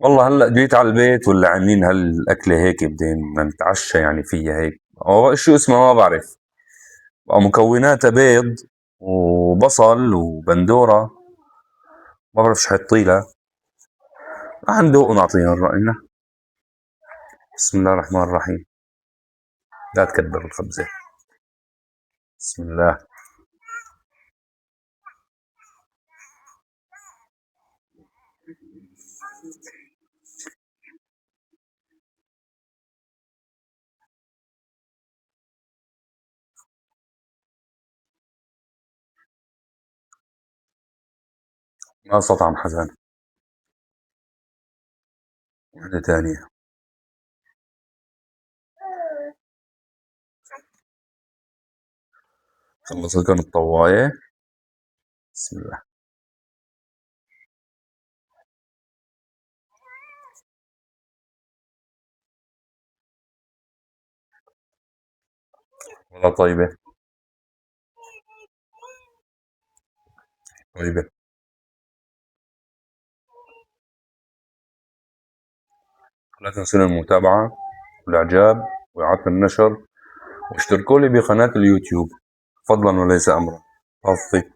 والله هلا جيت على البيت ولا عاملين هالأكلة هيك بدنا نتعشى يعني فيها هيك، أو شو اسمها ما بعرف. مكوناتها بيض وبصل وبندورة، ما بعرف شو حطيلها. راح ندوق ونعطيها رأينا. بسم الله الرحمن الرحيم. لا تكبر الخبزة. بسم الله. ما استطعم حسن. واحدة ثانية. خلص لكم الطواية. بسم الله. والله طيبة. طيبة. لا تنسون المتابعة والإعجاب وإعادة النشر، واشتركوا لي بقناة اليوتيوب فضلا وليس أمرا. أوفي.